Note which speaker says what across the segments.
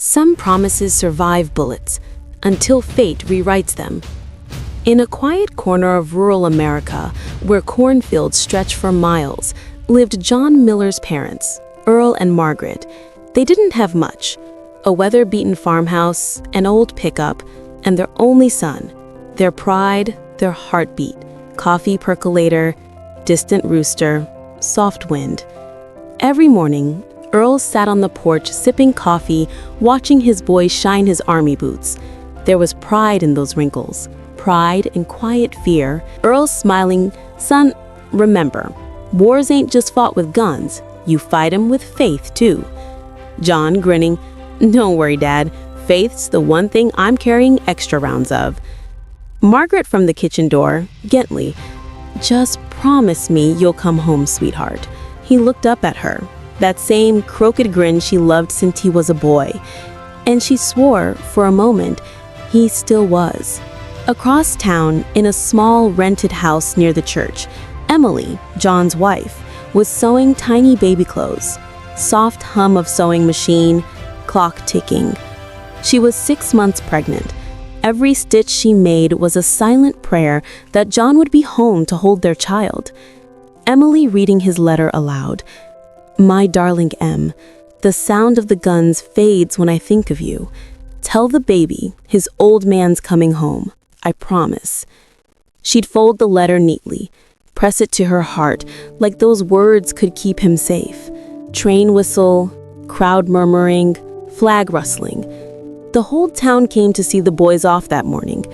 Speaker 1: Some promises survive bullets until fate rewrites them. In a quiet corner of rural America, where cornfields stretch for miles, lived John Miller's parents, Earl and Margaret. They didn't have much: a weather-beaten farmhouse, an old pickup, and their only son, their pride, their heartbeat, coffee percolator, distant rooster, soft wind. Every morning, Earl sat on the porch sipping coffee, watching his boy shine his army boots. There was pride in those wrinkles, pride and quiet fear. Earl smiling, "Son, remember, wars ain't just fought with guns. You fight 'em with faith, too." John grinning, "Don't worry, Dad. Faith's the one thing I'm carrying extra rounds of." Margaret from the kitchen door, gently, "Just promise me you'll come home, sweetheart." He looked up at her, that same crooked grin she loved since he was a boy. And she swore, for a moment, he still was. Across town, in a small rented house near the church, Emily, John's wife, was sewing tiny baby clothes. Soft hum of sewing machine, clock ticking. She was 6 months pregnant. Every stitch she made was a silent prayer that John would be home to hold their child. Emily reading his letter aloud. "My darling Em, the sound of the guns fades when I think of you. Tell the baby his old man's coming home. I promise." She'd fold the letter neatly, press it to her heart, like those words could keep him safe. Train whistle, crowd murmuring, flag rustling. The whole town came to see the boys off that morning.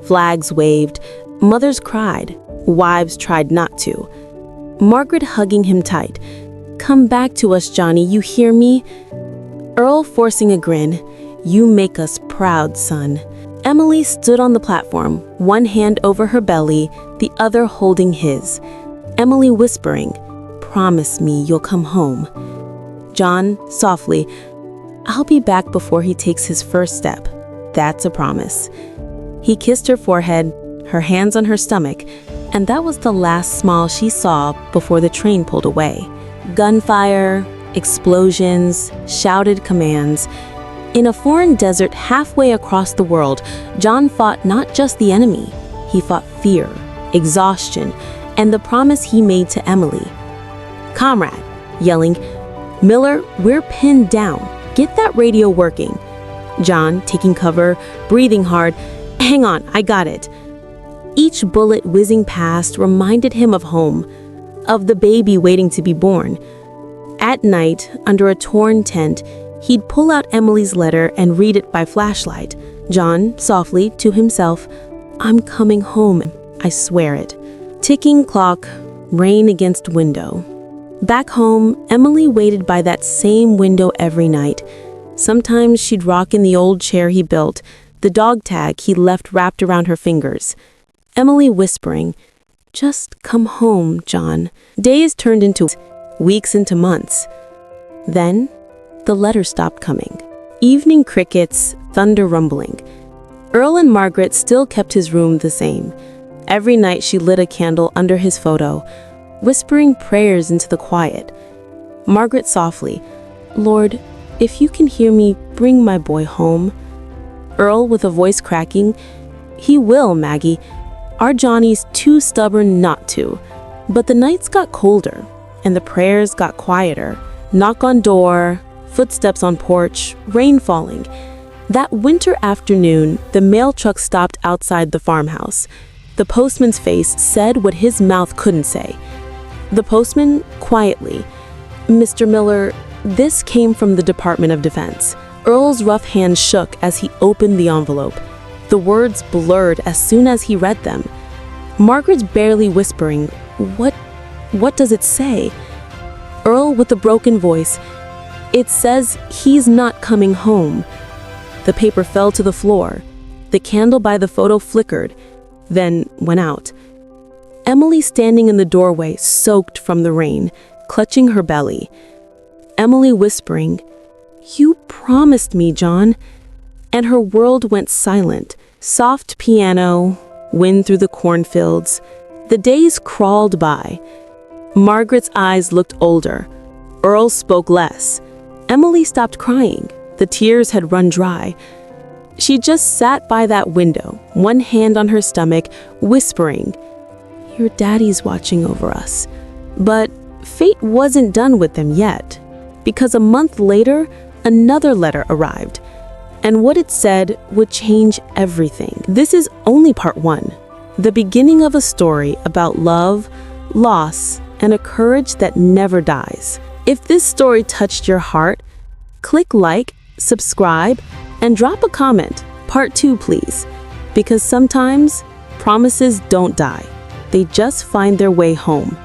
Speaker 1: Flags waved, mothers cried, wives tried not to. Margaret hugging him tight. "Come back to us, Johnny, you hear me?" Earl forcing a grin. "You make us proud, son." Emily stood on the platform, one hand over her belly, the other holding his. Emily whispering, "Promise me you'll come home." John, softly, "I'll be back before he takes his first step. That's a promise." He kissed her forehead, her hands on her stomach, and that was the last smile she saw before the train pulled away. Gunfire, explosions, shouted commands. In a foreign desert halfway across the world, John fought not just the enemy. He fought fear, exhaustion, and the promise he made to Emily. "Comrade," yelling, "Miller, we're pinned down. Get that radio working." John, taking cover, breathing hard, "Hang on, I got it." Each bullet whizzing past reminded him of home, of the baby waiting to be born. At night, under a torn tent, he'd pull out Emily's letter and read it by flashlight. John, softly, to himself, "I'm coming home, I swear it." Ticking clock, rain against window. Back home, Emily waited by that same window every night. Sometimes she'd rock in the old chair he built, the dog tag he left wrapped around her fingers. Emily whispering, "Just come home, John." Days turned into weeks, into months. Then, the letter stopped coming. Evening crickets, thunder rumbling. Earl and Margaret still kept his room the same. Every night she lit a candle under his photo, whispering prayers into the quiet. Margaret softly, "Lord, if you can hear me, bring my boy home." Earl with a voice cracking, "He will, Maggie. Our Johnny's too stubborn not to." But the nights got colder, and the prayers got quieter. Knock on door, footsteps on porch, rain falling. That winter afternoon, the mail truck stopped outside the farmhouse. The postman's face said what his mouth couldn't say. The postman, quietly, "Mr. Miller, this came from the Department of Defense." Earl's rough hand shook as he opened the envelope. The words blurred as soon as he read them. Margaret's barely whispering, What does it say?" Earl with a broken voice, "It says he's not coming home." The paper fell to the floor. The candle by the photo flickered, then went out. Emily standing in the doorway, soaked from the rain, clutching her belly. Emily whispering, "You promised me, John." And her world went silent. Soft piano, wind through the cornfields. The days crawled by. Margaret's eyes looked older. Earl spoke less. Emily stopped crying, The tears had run dry. She just sat by that window, one hand on her stomach, whispering, "Your daddy's watching over us." But fate wasn't done with them yet, because a month later, another letter arrived, and what it said would change everything. This is only part 1, the beginning of a story about love, loss, and a courage that never dies. If this story touched your heart, click like, subscribe, and drop a comment. Part 2, please, because sometimes promises don't die. They just find their way home.